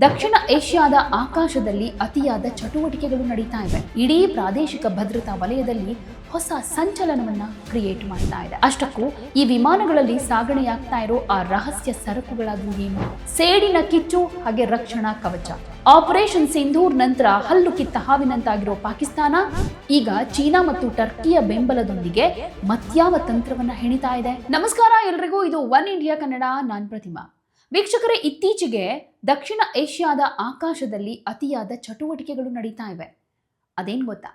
ದಕ್ಷಿಣ ಏಷ್ಯಾದ ಆಕಾಶದಲ್ಲಿ ಅತಿಯಾದ ಚಟುವಟಿಕೆಗಳು ನಡೀತಾ ಇವೆ. ಇಡೀ ಪ್ರಾದೇಶಿಕ ಭದ್ರತಾ ವಲಯದಲ್ಲಿ ಹೊಸ ಸಂಚಲನವನ್ನ ಕ್ರಿಯೇಟ್ ಮಾಡ್ತಾ ಇದೆ. ಅಷ್ಟಕ್ಕೂ ಈ ವಿಮಾನಗಳಲ್ಲಿ ಸಾಗಣೆಯಾಗ್ತಾ ಇರೋ ಆ ರಹಸ್ಯ ಸರಕುಗಳಾದ್ರೂ ಏನು? ಸೇಡಿನ ಕಿಚ್ಚು ಹಾಗೆ ರಕ್ಷಣಾ ಕವಚ. ಆಪರೇಷನ್ ಸಿಂಧೂರ್ ನಂತರ ಹಲ್ಲು ಕಿತ್ತ ಹಾವಿನಂತಾಗಿರೋ ಪಾಕಿಸ್ತಾನ ಈಗ ಚೀನಾ ಮತ್ತು ಟರ್ಕಿಯ ಬೆಂಬಲದೊಂದಿಗೆ ಮತ್ಯಾವ ತಂತ್ರವನ್ನ ಹೆಣಿತಾ ಇದೆ. ನಮಸ್ಕಾರ ಎಲ್ರಿಗೂ, ಇದು ಒನ್ ಇಂಡಿಯಾ ಕನ್ನಡ. ನಾನ್ ಪ್ರತಿಮಾ. ವೀಕ್ಷಕರೇ, ಇತ್ತೀಚೆಗೆ ದಕ್ಷಿಣ ಏಷ್ಯಾದ ಆಕಾಶದಲ್ಲಿ ಅತಿಯಾದ ಚಟುವಟಿಕೆಗಳು ನಡೀತಾ ಇವೆ. ಅದೇನು ಗೊತ್ತಾ?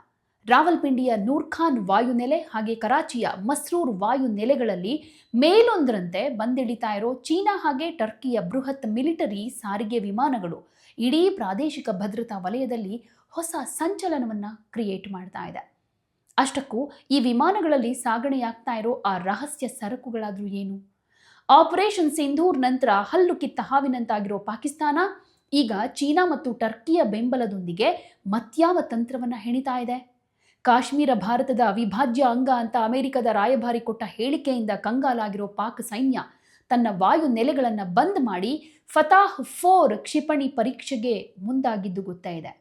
ರಾವಲ್ಪಿಂಡಿಯ ನೂರ್ಖಾನ್ ವಾಯುನೆಲೆ ಹಾಗೆ ಕರಾಚಿಯ ಮಸ್ರೂರ್ ವಾಯುನೆಲೆಗಳಲ್ಲಿ ಮೇಲೊಂದರಂತೆ ಬಂದಿಳಿತಾ ಇರೋ ಚೀನಾ ಹಾಗೆ ಟರ್ಕಿಯ ಬೃಹತ್ ಮಿಲಿಟರಿ ಸಾರಿಗೆ ವಿಮಾನಗಳು ಇಡೀ ಪ್ರಾದೇಶಿಕ ಭದ್ರತಾ ವಲಯದಲ್ಲಿ ಹೊಸ ಸಂಚಲನವನ್ನ ಕ್ರಿಯೇಟ್ ಮಾಡ್ತಾ ಇದೆ. ಅಷ್ಟಕ್ಕೂ ಈ ವಿಮಾನಗಳಲ್ಲಿ ಸಾಗಣೆಯಾಗ್ತಾ ಇರೋ ಆ ರಹಸ್ಯ ಸರಕುಗಳಾದ್ರೂ ಏನು? ಆಪರೇಷನ್ ಸಿಂಧೂರ್ ನಂತರ ಹಲ್ಲು ಕಿತ್ತ ಹಾವಿನಂತಾಗಿರೋ ಪಾಕಿಸ್ತಾನ ಈಗ ಚೀನಾ ಮತ್ತು ಟರ್ಕಿಯ ಬೆಂಬಲದೊಂದಿಗೆ ಮತ್ಯಾವ ತಂತ್ರವನ್ನ ಹೆಣಿತಾ ಇದೆ. ಕಾಶ್ಮೀರ ಭಾರತದ ಅವಿಭಾಜ್ಯ ಅಂಗ ಅಂತ ಅಮೆರಿಕದ ರಾಯಭಾರಿ ಕೊಟ್ಟ ಹೇಳಿಕೆಯಿಂದ ಕಂಗಾಲಾಗಿರೋ ಪಾಕ್ ಸೈನ್ಯ ತನ್ನ ವಾಯು ನೆಲೆಗಳನ್ನು ಬಂದ್ ಮಾಡಿ ಫತಾಹ್ 4 ಕ್ಷಿಪಣಿ ಪರೀಕ್ಷೆಗೆ ಮುಂದಾಗಿದ್ದು ಗೊತ್ತೇ ಇದೆ.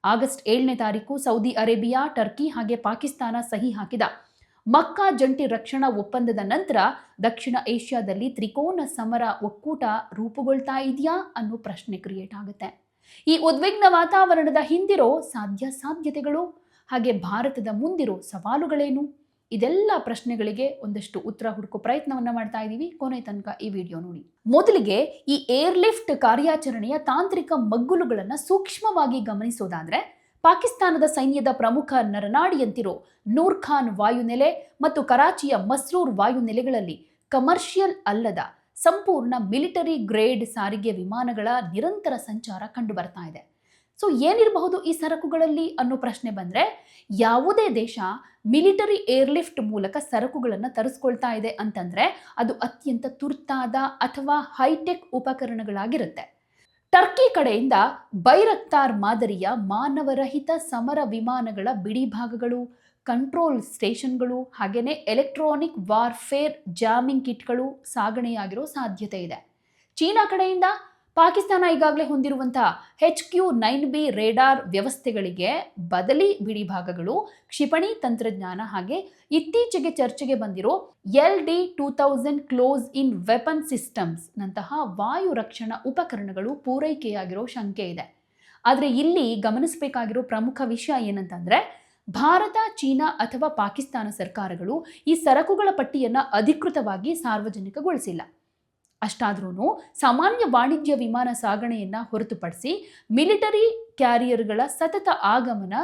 ಆಗಸ್ಟ್ 7ನೇ ತಾರೀಕು ಸೌದಿ ಅರೇಬಿಯಾ, ಟರ್ಕಿ ಹಾಗೆ ಪಾಕಿಸ್ತಾನ ಸಹಿ ಹಾಕಿದ ಮಕ್ಕಾ ಜಂಟಿ ರಕ್ಷಣಾ ಒಪ್ಪಂದದ ನಂತರ ದಕ್ಷಿಣ ಏಷ್ಯಾದಲ್ಲಿ ತ್ರಿಕೋನ ಸಮರ ಒಕ್ಕೂಟ ರೂಪುಗೊಳ್ತಾ ಇದೆಯಾ ಅನ್ನೋ ಪ್ರಶ್ನೆ ಕ್ರಿಯೇಟ್ ಆಗುತ್ತೆ. ಈ ಉದ್ವಿಗ್ನ ವಾತಾವರಣದ ಹಿಂದಿರೋ ಸಾಧ್ಯತೆಗಳು ಹಾಗೆ ಭಾರತದ ಮುಂದಿರೋ ಸವಾಲುಗಳೇನು? ಇದೆಲ್ಲ ಪ್ರಶ್ನೆಗಳಿಗೆ ಒಂದಷ್ಟು ಉತ್ತರ ಹುಡುಕೋ ಪ್ರಯತ್ನವನ್ನ ಮಾಡ್ತಾ ಇದ್ದೀವಿ. ಕೊನೆ ತನಕ ಈ ವಿಡಿಯೋ ನೋಡಿ. ಮೊದಲಿಗೆ ಈ ಏರ್ಲಿಫ್ಟ್ ಕಾರ್ಯಾಚರಣೆಯ ತಾಂತ್ರಿಕ ಮಗ್ಗುಲುಗಳನ್ನು ಸೂಕ್ಷ್ಮವಾಗಿ ಗಮನಿಸೋದಾದ್ರೆ, ಪಾಕಿಸ್ತಾನದ ಸೈನ್ಯದ ಪ್ರಮುಖ ನರನಾಡಿಯಂತಿರೋ ನೂರ್ಖಾನ್ ವಾಯುನೆಲೆ ಮತ್ತು ಕರಾಚಿಯ ಮಸ್ರೂರ್ ವಾಯುನೆಲೆಗಳಲ್ಲಿ ಕಮರ್ಷಿಯಲ್ ಅಲ್ಲದ ಸಂಪೂರ್ಣ ಮಿಲಿಟರಿ ಗ್ರೇಡ್ ಸಾರಿಗೆ ವಿಮಾನಗಳ ನಿರಂತರ ಸಂಚಾರ ಕಂಡು ಬರ್ತಾ ಇದೆ. ಸೊ ಏನಿರಬಹುದು ಈ ಸರಕುಗಳಲ್ಲಿ ಅನ್ನೋ ಪ್ರಶ್ನೆ ಬಂದ್ರೆ, ಯಾವುದೇ ದೇಶ ಮಿಲಿಟರಿ ಏರ್ಲಿಫ್ಟ್ ಮೂಲಕ ಸರಕುಗಳನ್ನು ತರಿಸ್ಕೊಳ್ತಾ ಇದೆ ಅಂತಂದ್ರೆ ಅದು ಅತ್ಯಂತ ತುರ್ತಾದ ಅಥವಾ ಹೈಟೆಕ್ ಉಪಕರಣಗಳಾಗಿರುತ್ತೆ. ಟರ್ಕಿ ಕಡೆಯಿಂದ ಬೈರಕ್ತಾರ್ ಮಾದರಿಯ ಮಾನವರಹಿತ ಸಮರ ವಿಮಾನಗಳ ಬಿಡಿಭಾಗಗಳು, ಕಂಟ್ರೋಲ್ ಸ್ಟೇಷನ್ಗಳು ಹಾಗೆಯೇ ಎಲೆಕ್ಟ್ರಾನಿಕ್ ವಾರ್ಫೇರ್ ಜಾಮಿಂಗ್ ಕಿಟ್ಗಳು ಸಾಗಣೆಯಾಗಿರೋ ಸಾಧ್ಯತೆ ಇದೆ. ಚೀನಾ ಕಡೆಯಿಂದ ಪಾಕಿಸ್ತಾನ ಈಗಾಗಲೇ ಹೊಂದಿರುವಂತಹ HQ-9B ರೇಡಾರ್ ವ್ಯವಸ್ಥೆಗಳಿಗೆ ಬದಲಿ ಬಿಡಿಭಾಗಗಳು, ಕ್ಷಿಪಣಿ ತಂತ್ರಜ್ಞಾನ ಹಾಗೆ ಇತ್ತೀಚೆಗೆ ಚರ್ಚೆಗೆ ಬಂದಿರೋ LD-2000 ಕ್ಲೋಸ್ ಇನ್ ವೆಪನ್ ಸಿಸ್ಟಮ್ಸ್ ನಂತಹ ವಾಯು ರಕ್ಷಣಾ ಉಪಕರಣಗಳು ಪೂರೈಕೆಯಾಗಿರೋ ಶಂಕೆ ಇದೆ. ಆದರೆ ಇಲ್ಲಿ ಗಮನಿಸಬೇಕಾಗಿರೋ ಪ್ರಮುಖ ವಿಷಯ ಏನಂತಂದ್ರೆ, ಭಾರತ, ಚೀನಾ ಅಥವಾ ಪಾಕಿಸ್ತಾನ ಸರ್ಕಾರಗಳು ಈ ಸರಕುಗಳ ಪಟ್ಟಿಯನ್ನು ಅಧಿಕೃತವಾಗಿ ಸಾರ್ವಜನಿಕಗೊಳಿಸಿಲ್ಲ. ಅಷ್ಟಾದ್ರೂ ಸಾಮಾನ್ಯ ವಾಣಿಜ್ಯ ವಿಮಾನ ಸಾಗಣೆಯನ್ನ ಹೊರತುಪಡಿಸಿ ಮಿಲಿಟರಿ ಕ್ಯಾರಿಯರ್ಗಳ ಸತತ ಆಗಮನ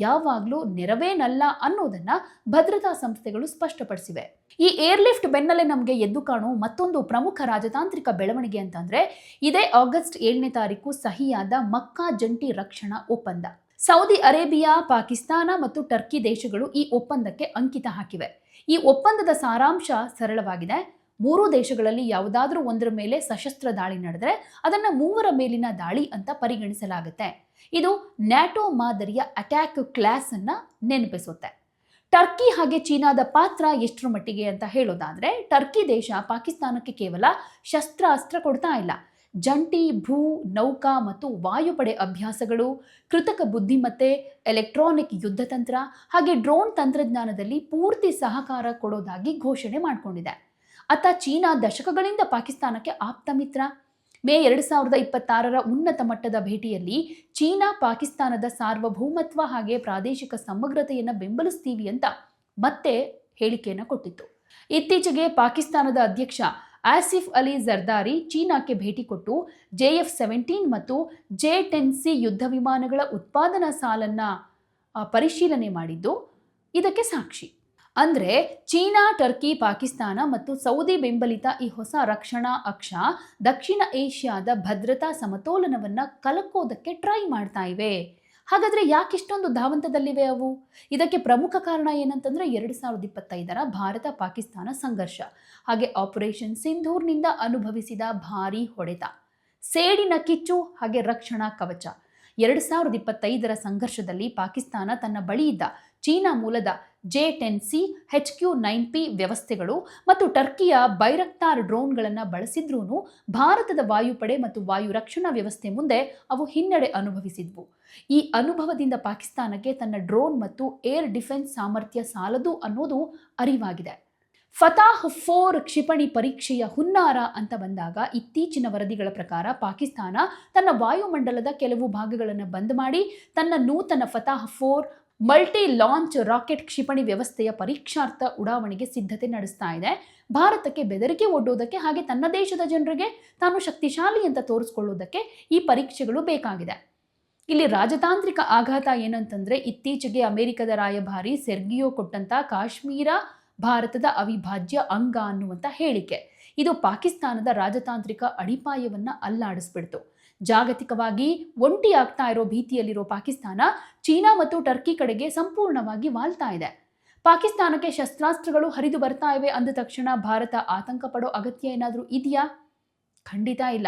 ಯಾವಾಗಲೂ ನೆರವೇನಲ್ಲ ಅನ್ನೋದನ್ನ ಭದ್ರತಾ ಸಂಸ್ಥೆಗಳು ಸ್ಪಷ್ಟಪಡಿಸಿವೆ. ಈ ಏರ್ಲಿಫ್ಟ್ ಬೆನ್ನಲ್ಲೇ ನಮಗೆ ಎದ್ದು ಕಾಣೋ ಮತ್ತೊಂದು ಪ್ರಮುಖ ರಾಜತಾಂತ್ರಿಕ ಬೆಳವಣಿಗೆ ಅಂತಂದ್ರೆ, ಇದೇ ಆಗಸ್ಟ್ 7ನೇ ತಾರೀಕು ಸಹಿಯಾದ ಮಕ್ಕಾ ಜಂಟಿ ರಕ್ಷಣಾ ಒಪ್ಪಂದ. ಸೌದಿ ಅರೇಬಿಯಾ, ಪಾಕಿಸ್ತಾನ ಮತ್ತು ಟರ್ಕಿ ದೇಶಗಳು ಈ ಒಪ್ಪಂದಕ್ಕೆ ಅಂಕಿತ ಹಾಕಿವೆ. ಈ ಒಪ್ಪಂದದ ಸಾರಾಂಶ ಸರಳವಾಗಿದೆ. 3 ದೇಶಗಳಲ್ಲಿ ಯಾವುದಾದ್ರೂ ಒಂದರ ಮೇಲೆ ಸಶಸ್ತ್ರ ದಾಳಿ ನಡೆದರೆ ಅದನ್ನು 3ರ ಮೇಲಿನ ದಾಳಿ ಅಂತ ಪರಿಗಣಿಸಲಾಗುತ್ತೆ. ಇದು ನ್ಯಾಟೋ ಮಾದರಿಯ ಅಟ್ಯಾಕ್ ಕ್ಲಾಸ್ ಅನ್ನ ನೆನಪಿಸುತ್ತೆ. ಟರ್ಕಿ ಹಾಗೆ ಚೀನಾದ ಪಾತ್ರ ಎಷ್ಟರ ಮಟ್ಟಿಗೆ ಅಂತ ಹೇಳೋದಾದ್ರೆ, ಟರ್ಕಿ ದೇಶ ಪಾಕಿಸ್ತಾನಕ್ಕೆ ಕೇವಲ ಶಸ್ತ್ರಾಸ್ತ್ರ ಕೊಡ್ತಾ ಇಲ್ಲ, ಜಂಟಿ ಭೂ, ನೌಕಾ ಮತ್ತು ವಾಯುಪಡೆ ಅಭ್ಯಾಸಗಳು, ಕೃತಕ ಬುದ್ಧಿಮತ್ತೆ, ಎಲೆಕ್ಟ್ರಾನಿಕ್ ಯುದ್ಧ ತಂತ್ರ ಹಾಗೆ ಡ್ರೋನ್ ತಂತ್ರಜ್ಞಾನದಲ್ಲಿ ಪೂರ್ತಿ ಸಹಕಾರ ಕೊಡೋದಾಗಿ ಘೋಷಣೆ ಮಾಡಿಕೊಂಡಿದೆ. ಅತ್ತ ಚೀನಾ ದಶಕಗಳಿಂದ ಪಾಕಿಸ್ತಾನಕ್ಕೆ ಆಪ್ತ ಮಿತ್ರ. ಮೇ 2026ರ ಉನ್ನತ ಮಟ್ಟದ ಭೇಟಿಯಲ್ಲಿ ಚೀನಾ ಪಾಕಿಸ್ತಾನದ ಸಾರ್ವಭೌಮತ್ವ ಹಾಗೆ ಪ್ರಾದೇಶಿಕ ಸಮಗ್ರತೆಯನ್ನು ಬೆಂಬಲಿಸ್ತೀವಿ ಅಂತ ಮತ್ತೆ ಹೇಳಿಕೆಯನ್ನು ಕೊಟ್ಟಿತ್ತು. ಇತ್ತೀಚೆಗೆ ಪಾಕಿಸ್ತಾನದ ಅಧ್ಯಕ್ಷ ಆಸಿಫ್ ಅಲಿ ಜರ್ದಾರಿ ಚೀನಾಕ್ಕೆ ಭೇಟಿ ಕೊಟ್ಟು JF-17 ಮತ್ತು J-10C ಯುದ್ಧ ವಿಮಾನಗಳ ಉತ್ಪಾದನಾ ಸಾಲನ್ನ ಪರಿಶೀಲನೆ ಮಾಡಿದ್ದು ಇದಕ್ಕೆ ಸಾಕ್ಷಿ. ಅಂದ್ರೆ ಚೀನಾ, ಟರ್ಕಿ, ಪಾಕಿಸ್ತಾನ ಮತ್ತು ಸೌದಿ ಬೆಂಬಲಿತ ಈ ಹೊಸ ರಕ್ಷಣಾ ಅಕ್ಷ ದಕ್ಷಿಣ ಏಷ್ಯಾದ ಭದ್ರತಾ ಸಮತೋಲನವನ್ನ ಕಲಕೋದಕ್ಕೆ ಟ್ರೈ ಮಾಡ್ತಾ ಇವೆ. ಹಾಗಾದ್ರೆ ಯಾಕಿಷ್ಟೊಂದು ಧಾವಂತದಲ್ಲಿವೆ ಅವು? ಇದಕ್ಕೆ ಪ್ರಮುಖ ಕಾರಣ ಏನಂತಂದ್ರೆ, 2025ರ ಭಾರತ ಪಾಕಿಸ್ತಾನ ಸಂಘರ್ಷ ಹಾಗೆ ಆಪರೇಷನ್ ಸಿಂಧೂರ್ನಿಂದ ಅನುಭವಿಸಿದ ಭಾರೀ ಹೊಡೆತ, ಸೇಡಿನ ಕಿಚ್ಚು ಹಾಗೆ ರಕ್ಷಣಾ ಕವಚ. 2025ರ ಸಂಘರ್ಷದಲ್ಲಿ ಪಾಕಿಸ್ತಾನ ತನ್ನ ಬಳಿ ಇದ್ದ ಚೀನಾ ಮೂಲದ J-10C, HQ-9P ವ್ಯವಸ್ಥೆಗಳು ಮತ್ತು ಟರ್ಕಿಯ ಬೈರಕ್ತಾರ್ ಡ್ರೋನ್ಗಳನ್ನು ಬಳಸಿದ್ರೂ ಭಾರತದ ವಾಯುಪಡೆ ಮತ್ತು ವಾಯು ರಕ್ಷಣಾ ವ್ಯವಸ್ಥೆ ಮುಂದೆ ಅವು ಹಿನ್ನಡೆ ಅನುಭವಿಸಿದ್ವು. ಈ ಅನುಭವದಿಂದ ಪಾಕಿಸ್ತಾನಕ್ಕೆ ತನ್ನ ಡ್ರೋನ್ ಮತ್ತು ಏರ್ ಡಿಫೆನ್ಸ್ ಸಾಮರ್ಥ್ಯ ಸಾಲದು ಅನ್ನೋದು ಅರಿವಾಗಿದೆ. ಫತಾಹ್ 4 ಕ್ಷಿಪಣಿ ಪರೀಕ್ಷೆಯ ಹುನ್ನಾರ ಅಂತ ಬಂದಾಗ ಇತ್ತೀಚಿನ ವರದಿಗಳ ಪ್ರಕಾರ ಪಾಕಿಸ್ತಾನ ತನ್ನ ವಾಯುಮಂಡಲದ ಕೆಲವು ಭಾಗಗಳನ್ನು ಬಂದ್ ಮಾಡಿ ತನ್ನ ನೂತನ ಫತಾಹ್ 4 ಮಲ್ಟಿ ಲಾಂಚ್ ರಾಕೆಟ್ ಕ್ಷಿಪಣಿ ವ್ಯವಸ್ಥೆಯ ಪರೀಕ್ಷಾರ್ಥ ಉಡಾವಣೆಗೆ ಸಿದ್ಧತೆ ನಡೆಸ್ತಾ ಇದೆ. ಭಾರತಕ್ಕೆ ಬೆದರಿಕೆ ಒಡ್ಡೋದಕ್ಕೆ ಹಾಗೆ ತನ್ನ ದೇಶದ ಜನರಿಗೆ ತಾನು ಶಕ್ತಿಶಾಲಿ ಅಂತ ತೋರಿಸ್ಕೊಳ್ಳೋದಕ್ಕೆ ಈ ಪರೀಕ್ಷೆಗಳು ಬೇಕಾಗಿದೆ. ಇಲ್ಲಿ ರಾಜತಾಂತ್ರಿಕ ಆಘಾತ ಏನಂತಂದ್ರೆ ಇತ್ತೀಚೆಗೆ ಅಮೆರಿಕದ ರಾಯಭಾರಿ ಸೆರ್ಗಿಯೋ ಕೊಟ್ಟಂತ ಕಾಶ್ಮೀರ ಭಾರತದ ಅವಿಭಾಜ್ಯ ಅಂಗ ಅನ್ನುವಂಥ ಹೇಳಿಕೆ ಇದು ಪಾಕಿಸ್ತಾನದ ರಾಜತಾಂತ್ರಿಕ ಅಡಿಪಾಯವನ್ನ ಅಲ್ಲಾಡಿಸ್ಬಿಡ್ತು. ಜಾಗತಿಕವಾಗಿ ಒಂಟಿಯಾಗ್ತಾ ಇರೋ ಭೀತಿಯಲ್ಲಿರೋ ಪಾಕಿಸ್ತಾನ ಚೀನಾ ಮತ್ತು ಟರ್ಕಿ ಕಡೆಗೆ ಸಂಪೂರ್ಣವಾಗಿ ವಾಲ್ತಾ ಇದೆ. ಪಾಕಿಸ್ತಾನಕ್ಕೆ ಶಸ್ತ್ರಾಸ್ತ್ರಗಳು ಹರಿದು ಬರ್ತಾ ಇವೆ ಅಂದ ತಕ್ಷಣ ಭಾರತ ಆತಂಕ ಪಡೋ ಅಗತ್ಯ ಏನಾದರೂ ಇದೆಯಾ? ಖಂಡಿತ ಇಲ್ಲ.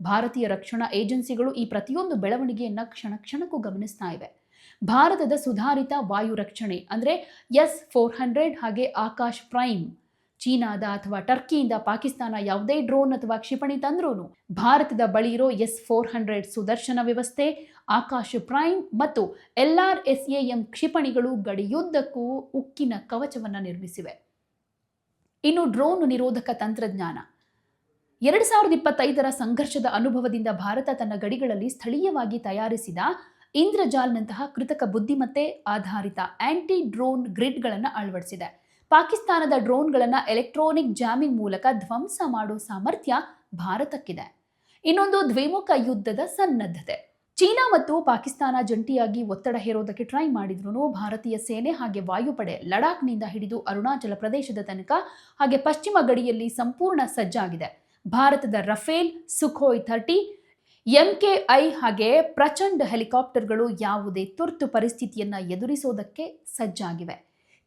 ಭಾರತೀಯ ರಕ್ಷಣಾ ಏಜೆನ್ಸಿಗಳು ಈ ಪ್ರತಿಯೊಂದು ಬೆಳವಣಿಗೆಯನ್ನ ಕ್ಷಣ ಕ್ಷಣಕ್ಕೂ ಗಮನಿಸ್ತಾ ಇವೆ. ಭಾರತದ ಸುಧಾರಿತ ವಾಯು ರಕ್ಷಣೆ ಅಂದರೆ S-400 ಹಾಗೆ ಆಕಾಶ್ ಪ್ರೈಮ್, ಚೀನಾದ ಅಥವಾ ಟರ್ಕಿಯಿಂದ ಪಾಕಿಸ್ತಾನ ಯಾವುದೇ ಡ್ರೋನ್ ಅಥವಾ ಕ್ಷಿಪಣಿ ತಂದ್ರೂ ಭಾರತದ ಬಳಿ ಇರೋ S-400 ಸುದರ್ಶನ ವ್ಯವಸ್ಥೆ, ಆಕಾಶ್ ಪ್ರೈಮ್ ಮತ್ತು LRSAM ಕ್ಷಿಪಣಿಗಳು ಗಡಿಯುದ್ದಕ್ಕೂ ಉಕ್ಕಿನ ಕವಚವನ್ನು ನಿರ್ಮಿಸಿವೆ. ಇನ್ನು ಡ್ರೋನ್ ನಿರೋಧಕ ತಂತ್ರಜ್ಞಾನ 2025ರ ಸಂಘರ್ಷದ ಅನುಭವದಿಂದ ಭಾರತ ತನ್ನ ಗಡಿಗಳಲ್ಲಿ ಸ್ಥಳೀಯವಾಗಿ ತಯಾರಿಸಿದ ಇಂದ್ರಜಾಲ್ನಂತಹ ಕೃತಕ ಬುದ್ಧಿಮತ್ತೆ ಆಧಾರಿತ ಆಂಟಿ ಡ್ರೋನ್ ಗ್ರಿಡ್ಗಳನ್ನು ಅಳವಡಿಸಿದೆ. ಪಾಕಿಸ್ತಾನದ ಡ್ರೋನ್ಗಳನ್ನು ಎಲೆಕ್ಟ್ರಾನಿಕ್ ಜಾಮಿಂಗ್ ಮೂಲಕ ಧ್ವಂಸ ಮಾಡೋ ಸಾಮರ್ಥ್ಯ ಭಾರತಕ್ಕಿದೆ. ಇನ್ನೊಂದು ದ್ವಿಮುಖ ಯುದ್ಧದ ಸನ್ನದ್ಧತೆ. ಚೀನಾ ಮತ್ತು ಪಾಕಿಸ್ತಾನ ಜಂಟಿಯಾಗಿ ಒತ್ತಡ ಹೇರೋದಕ್ಕೆ ಟ್ರೈ ಮಾಡಿದ್ರು ಭಾರತೀಯ ಸೇನೆ ಹಾಗೆ ವಾಯುಪಡೆ ಲಡಾಖ್ನಿಂದ ಹಿಡಿದು ಅರುಣಾಚಲ ಪ್ರದೇಶದ ತನಕ ಹಾಗೆ ಪಶ್ಚಿಮ ಗಡಿಯಲ್ಲಿ ಸಂಪೂರ್ಣ ಸಜ್ಜಾಗಿದೆ. ಭಾರತದ ರಫೇಲ್, ಸುಖೋಯ್ 30, MKI ಹಾಗೆ ಪ್ರಚಂಡ್ ಹೆಲಿಕಾಪ್ಟರ್ಗಳು ಯಾವುದೇ ತುರ್ತು ಪರಿಸ್ಥಿತಿಯನ್ನು ಎದುರಿಸೋದಕ್ಕೆ ಸಜ್ಜಾಗಿವೆ.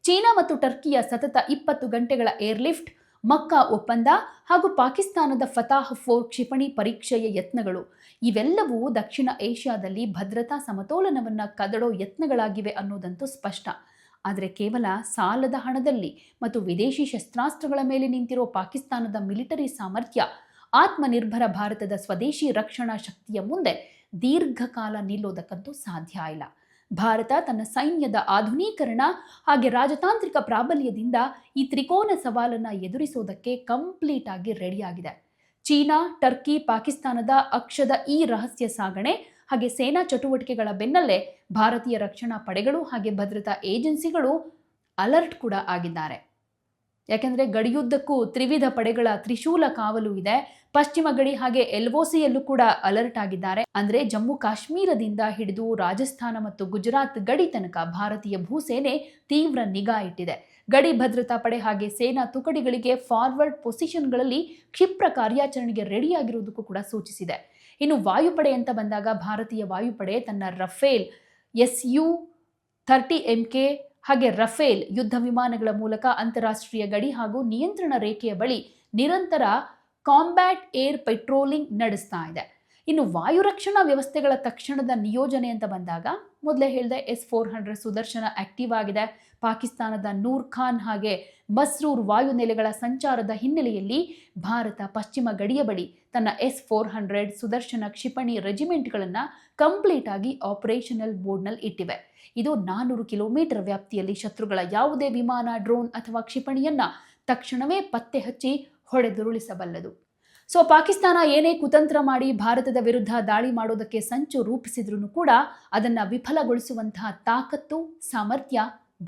ಚೀನಾ ಮತ್ತು ಟರ್ಕಿಯ ಸತತ 20 ಗಂಟೆಗಳ ಏರ್ಲಿಫ್ಟ್, ಮಕ್ಕಾ ಒಪ್ಪಂದ ಹಾಗೂ ಪಾಕಿಸ್ತಾನದ ಫತಾಹ್ 4 ಕ್ಷಿಪಣಿ ಪರೀಕ್ಷೆಯ ಯತ್ನಗಳು ಇವೆಲ್ಲವೂ ದಕ್ಷಿಣ ಏಷ್ಯಾದಲ್ಲಿ ಭದ್ರತಾ ಸಮತೋಲನವನ್ನು ಕದಡೋ ಯತ್ನಗಳಾಗಿವೆ ಅನ್ನೋದಂತೂ ಸ್ಪಷ್ಟ. ಆದರೆ ಕೇವಲ ಸಾಲದ ಹಣದಲ್ಲಿ ಮತ್ತು ವಿದೇಶಿ ಶಸ್ತ್ರಾಸ್ತ್ರಗಳ ಮೇಲೆ ನಿಂತಿರೋ ಪಾಕಿಸ್ತಾನದ ಮಿಲಿಟರಿ ಸಾಮರ್ಥ್ಯ ಆತ್ಮನಿರ್ಭರ ಭಾರತದ ಸ್ವದೇಶಿ ರಕ್ಷಣಾ ಶಕ್ತಿಯ ಮುಂದೆ ದೀರ್ಘಕಾಲ ನಿಲ್ಲೋದಕ್ಕಂತೂ ಸಾಧ್ಯ ಇಲ್ಲ. ಭಾರತ ತನ್ನ ಸೈನ್ಯದ ಆಧುನೀಕರಣ ಹಾಗೆ ರಾಜತಾಂತ್ರಿಕ ಪ್ರಾಬಲ್ಯದಿಂದ ಈ ತ್ರಿಕೋನ ಸವಾಲನ್ನು ಎದುರಿಸೋದಕ್ಕೆ ಕಂಪ್ಲೀಟ್ ಆಗಿ ರೆಡಿಯಾಗಿದೆ. ಚೀನಾ, ಟರ್ಕಿ, ಪಾಕಿಸ್ತಾನದ ಅಕ್ಷದ ಈ ರಹಸ್ಯ ಸಾಗಣೆ ಹಾಗೆ ಸೇನಾ ಚಟುವಟಿಕೆಗಳ ಬೆನ್ನಲ್ಲೇ ಭಾರತೀಯ ರಕ್ಷಣಾ ಪಡೆಗಳು ಹಾಗೆ ಭದ್ರತಾ ಏಜೆನ್ಸಿಗಳು ಅಲರ್ಟ್ ಕೂಡ ಆಗಿದ್ದಾರೆ. ಯಾಕೆಂದರೆ ಗಡಿಯುದ್ದಕ್ಕೂ ತ್ರಿವಿಧ ಪಡೆಗಳ ತ್ರಿಶೂಲ ಕಾವಲು ಇದೆ. ಪಶ್ಚಿಮ ಗಡಿ ಹಾಗೆ LOCಯಲ್ಲೂ ಕೂಡ ಅಲರ್ಟ್ ಆಗಿದ್ದಾರೆ. ಅಂದರೆ ಜಮ್ಮು ಕಾಶ್ಮೀರದಿಂದ ಹಿಡಿದು ರಾಜಸ್ಥಾನ ಮತ್ತು ಗುಜರಾತ್ ಗಡಿ ತನಕ ಭಾರತೀಯ ಭೂಸೇನೆ ತೀವ್ರ ನಿಗಾ ಇಟ್ಟಿದೆ. ಗಡಿ ಭದ್ರತಾ ಪಡೆ ಹಾಗೆ ಸೇನಾ ತುಕಡಿಗಳಿಗೆ ಫಾರ್ವರ್ಡ್ ಪೊಸಿಷನ್ಗಳಲ್ಲಿ ಕ್ಷಿಪ್ರ ಕಾರ್ಯಾಚರಣೆಗೆ ರೆಡಿಯಾಗಿರುವುದಕ್ಕೂ ಕೂಡ ಸೂಚಿಸಿದೆ. ಇನ್ನು ವಾಯುಪಡೆ ಅಂತ ಬಂದಾಗ ಭಾರತೀಯ ವಾಯುಪಡೆ ತನ್ನ ರಫೇಲ್ Su-30MK ಹಾಗೆ ರಫೇಲ್ ಯುದ್ಧ ವಿಮಾನಗಳ ಮೂಲಕ ಅಂತಾರಾಷ್ಟ್ರೀಯ ಗಡಿ ಹಾಗೂ ನಿಯಂತ್ರಣ ರೇಖೆಯ ಬಳಿ ನಿರಂತರ ಕಾಂಬ್ಯಾಟ್ ಏರ್ ಪೆಟ್ರೋಲಿಂಗ್ ನಡೆಸ್ತಾ ಇದೆ. ಇನ್ನು ವಾಯು ರಕ್ಷಣಾ ವ್ಯವಸ್ಥೆಗಳ ತಕ್ಷಣದ ನಿಯೋಜನೆ ಅಂತ ಬಂದಾಗ ಮೊದಲೇ ಹೇಳಿದೆ S-400 ಸುದರ್ಶನ ಆಕ್ಟಿವ್ ಆಗಿದೆ. ಪಾಕಿಸ್ತಾನದ ನೂರ್ ಖಾನ್ ಹಾಗೆ ಮಸ್ರೂರ್ ವಾಯುನೆಲೆಗಳ ಸಂಚಾರದ ಹಿನ್ನೆಲೆಯಲ್ಲಿ ಭಾರತ ಪಶ್ಚಿಮ ಗಡಿಯ ಬಳಿ ತನ್ನ S-400 ಸುದರ್ಶನ ಕ್ಷಿಪಣಿ ರೆಜಿಮೆಂಟ್ಗಳನ್ನು ಕಂಪ್ಲೀಟ್ ಆಗಿ ಆಪರೇಷನಲ್ ಮೋಡ್ನಲ್ಲಿ ಇಟ್ಟಿವೆ. ಇದು 400 ಕಿಲೋಮೀಟರ್ ವ್ಯಾಪ್ತಿಯಲ್ಲಿ ಶತ್ರುಗಳ ಯಾವುದೇ ವಿಮಾನ, ಡ್ರೋನ್ ಅಥವಾ ಕ್ಷಿಪಣಿಯನ್ನ ತಕ್ಷಣವೇ ಪತ್ತೆ ಹಚ್ಚಿ ಹೊಡೆದುರುಳಿಸಬಲ್ಲದು. ಸೊ ಪಾಕಿಸ್ತಾನ ಏನೇ ಕುತಂತ್ರ ಮಾಡಿ ಭಾರತದ ವಿರುದ್ಧ ದಾಳಿ ಮಾಡೋದಕ್ಕೆ ಸಂಚು ರೂಪಿಸಿದ್ರೂ ಕೂಡ ಅದನ್ನು ವಿಫಲಗೊಳಿಸುವಂತಹ ತಾಕತ್ತು, ಸಾಮರ್ಥ್ಯ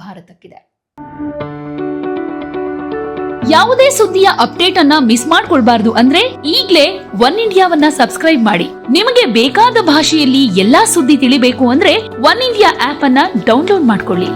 ಭಾರತಕ್ಕಿದೆ. ಯಾವುದೇ ಸುದ್ದಿಯ ಅಪ್ಡೇಟ್ ಅನ್ನ ಮಿಸ್ ಮಾಡ್ಕೊಳ್ಬಾರ್ದು ಅಂದ್ರೆ ಈಗಲೇ ಒನ್ ಇಂಡಿಯಾವನ್ನ ಸಬ್ಸ್ಕ್ರೈಬ್ ಮಾಡಿ. ನಿಮಗೆ ಬೇಕಾದ ಭಾಷೆಯಲ್ಲಿ ಎಲ್ಲಾ ಸುದ್ದಿ ತಿಳಿಬೇಕು ಅಂದ್ರೆ ಒನ್ ಇಂಡಿಯಾ ಆಪ್ ಅನ್ನ ಡೌನ್ಲೋಡ್ ಮಾಡ್ಕೊಳ್ಳಿ.